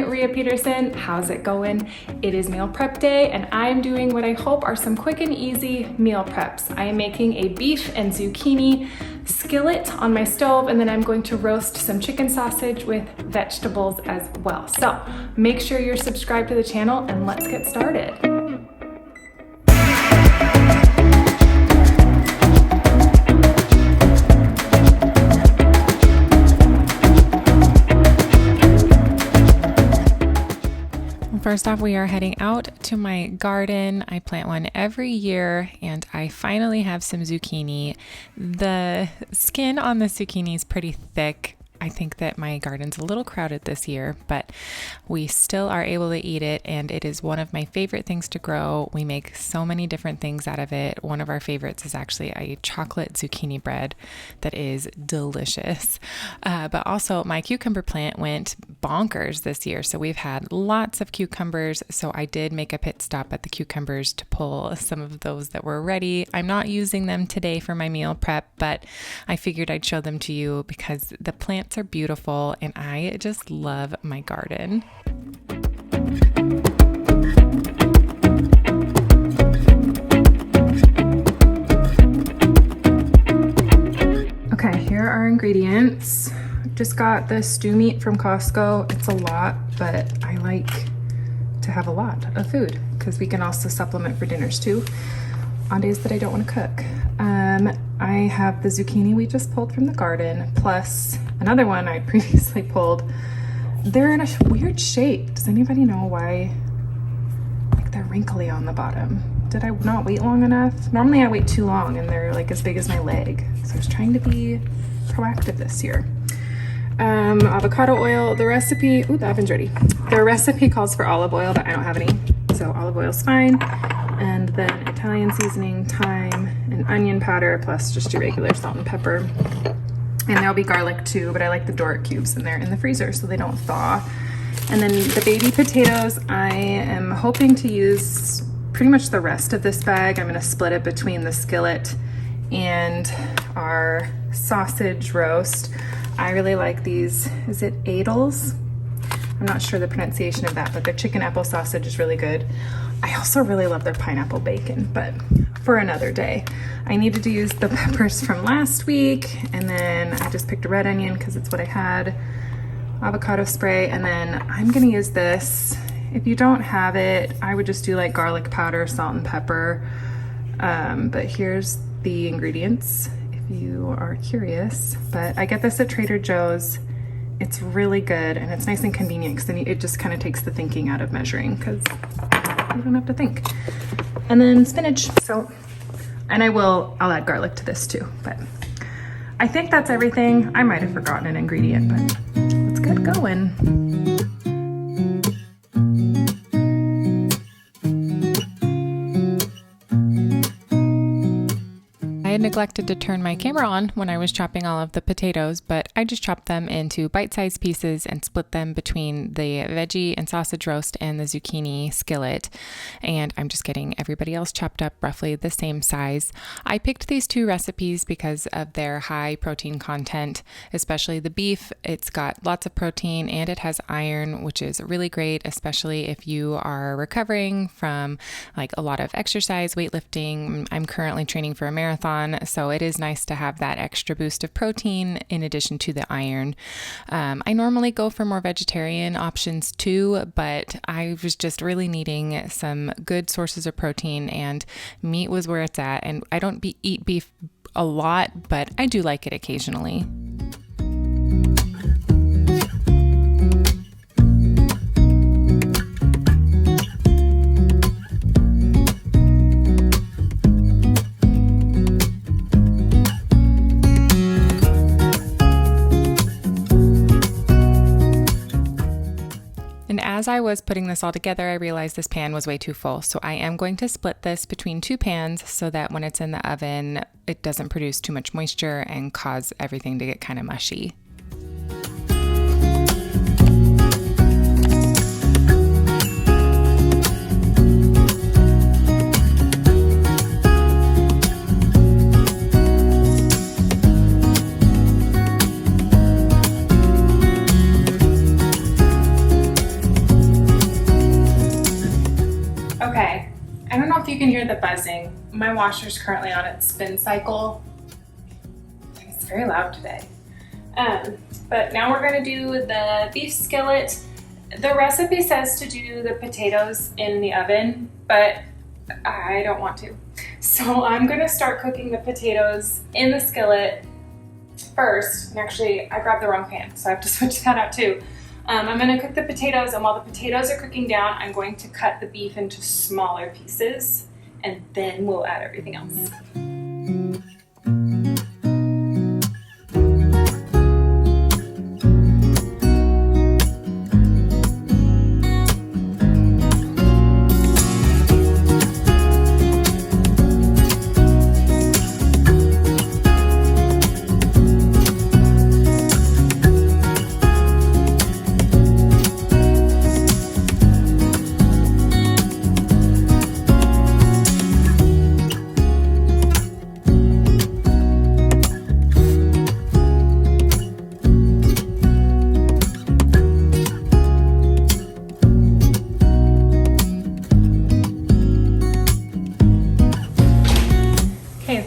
Rhea Peterson. How's it going? It is meal prep day and I'm doing what I hope are some quick and easy meal preps. I am making a beef and zucchini skillet on my stove, and then I'm going to roast some chicken sausage with vegetables as well. So make sure you're subscribed to the channel and let's get started. First off, we are heading out to my garden. I plant one every year and I finally have some zucchini. The skin on the zucchini is pretty thick. I think that my garden's a little crowded this year, but we still are able to eat it, and it is one of my favorite things to grow. We make so many different things out of it. One of our favorites is actually a chocolate zucchini bread that is delicious. But also my cucumber plant went bonkers this year, so we've had lots of cucumbers. So I did make a pit stop at the cucumbers to pull some of those that were ready. I'm not using them today for my meal prep, but I figured I'd show them to you because the plants are beautiful and I just love my garden. Okay, here are our ingredients. Just got the stew meat from Costco. It's a lot, but I like to have a lot of food because we can also supplement for dinners too on days that I don't want to cook. I have the zucchini we just pulled from the garden, plus another one I previously pulled. They're in a weird shape. Does anybody know why? Like they're wrinkly on the bottom. Did I not wait long enough? Normally I wait too long and they're like as big as my leg. So I was trying to be proactive this year. Avocado oil, the recipe, ooh, the oven's ready. The recipe calls for olive oil, but I don't have any. So olive oil's fine. And then Italian seasoning, thyme, and onion powder, plus just your regular salt and pepper. And there'll be garlic too, but I like the Doric cubes in there in the freezer so they don't thaw. And then the baby potatoes, I am hoping to use pretty much the rest of this bag. I'm gonna split it between the skillet and our sausage roast. I really like these, is it Aidells? I'm not sure the pronunciation of that, but their chicken apple sausage is really good. I also really love their pineapple bacon, but for another day. I needed to use the peppers from last week, and then I just picked a red onion because it's what I had, avocado spray, and then I'm gonna use this. If you don't have it, I would just do like garlic powder, salt and pepper, but here's the ingredients if you are curious. But I get this at Trader Joe's. It's really good and it's nice and convenient because then it just kind of takes the thinking out of measuring because you don't have to think. And then spinach. So, and I'll add garlic to this too, but I think that's everything. I might have forgotten an ingredient, but let's get going. I had neglected to turn my camera on when I was chopping all of the potatoes, but I just chopped them into bite-sized pieces and split them between the veggie and sausage roast and the zucchini skillet. And I'm just getting everybody else chopped up roughly the same size. I picked these two recipes because of their high protein content, especially the beef. It's got lots of protein and it has iron, which is really great, especially if you are recovering from like a lot of exercise, weightlifting. I'm currently training for a marathon, so it is nice to have that extra boost of protein in addition to the iron. I normally go for more vegetarian options too, but I was just really needing some good sources of protein, and meat was where it's at. And I don't eat beef a lot, but I do like it occasionally. As I was putting this all together, I realized this pan was way too full. So I am going to split this between two pans so that when it's in the oven, it doesn't produce too much moisture and cause everything to get kind of mushy. can hear the buzzing. My washer's currently on its spin cycle. It's very loud today. But now we're gonna do the beef skillet. The recipe says to do the potatoes in the oven, but I don't want to. So I'm gonna start cooking the potatoes in the skillet first. And actually, I grabbed the wrong pan, so I have to switch that out too. I'm gonna cook the potatoes, and while the potatoes are cooking down, I'm going to cut the beef into smaller pieces, and then we'll add everything else.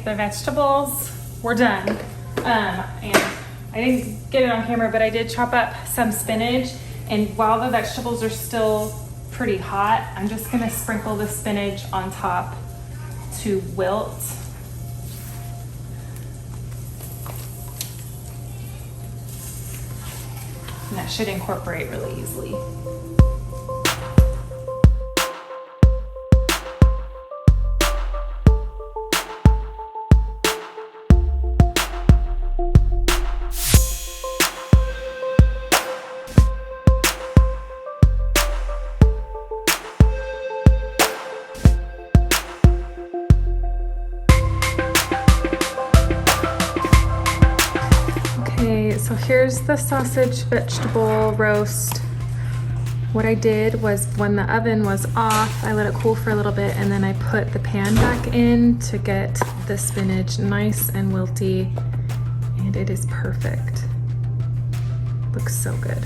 The vegetables were done, and I didn't get it on camera, but I did chop up some spinach, and while the vegetables are still pretty hot, I'm just gonna sprinkle the spinach on top to wilt. And that should incorporate really easily. So here's the sausage vegetable roast. What I did was when the oven was off, I let it cool for a little bit, and then I put the pan back in to get the spinach nice and wilty, and it is perfect. Looks so good.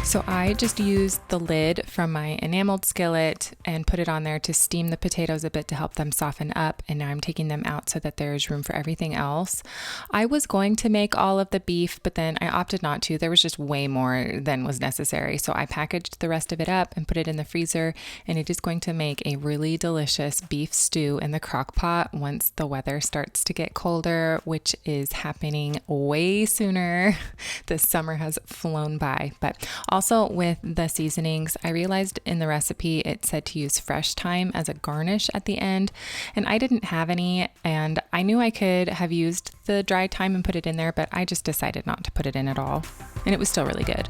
So I just used the lid from my enameled skillet and put it on there to steam the potatoes a bit to help them soften up. And now I'm taking them out so that there's room for everything else. I was going to make all of the beef, but then I opted not to. There was just way more than was necessary. So I packaged the rest of it up and put it in the freezer. And it is going to make a really delicious beef stew in the crock pot once the weather starts to get colder, which is happening way sooner. The summer has flown by. But also with the seasonings, I realized in the recipe it said to use fresh thyme as a garnish at the end, and I didn't have any, and I knew I could have used the dry thyme and put it in there, but I just decided not to put it in at all, and it was still really good.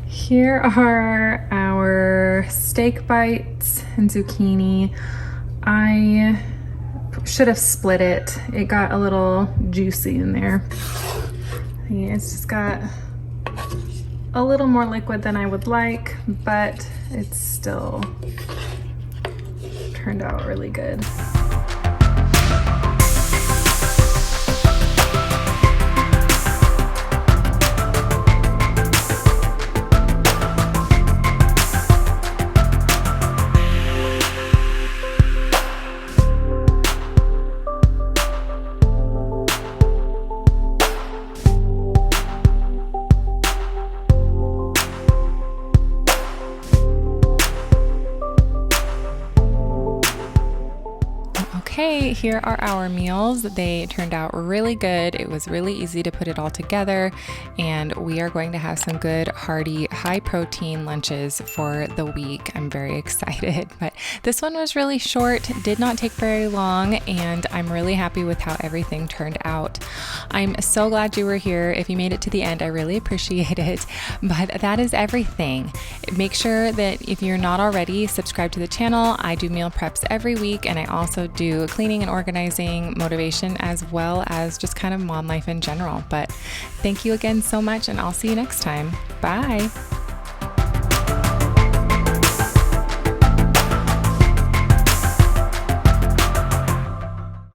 Here are our steak bites and zucchini. I should have split it. It got a little juicy in there. It's just got a little more liquid than I would like, but it's still turned out really good. Okay, here are our meals. They turned out really good. It was really easy to put it all together, and we are going to have some good, hearty, high protein lunches for the week. I'm very excited, but this one was really short, did not take very long, and I'm really happy with how everything turned out. I'm so glad you were here. If you made it to the end, I really appreciate it, but that is everything. Make sure that if you're not already, subscribe to the channel. I do meal preps every week, and I also do to cleaning and organizing motivation as well as just kind of mom life in general. But thank you again so much, and I'll see you next time. Bye.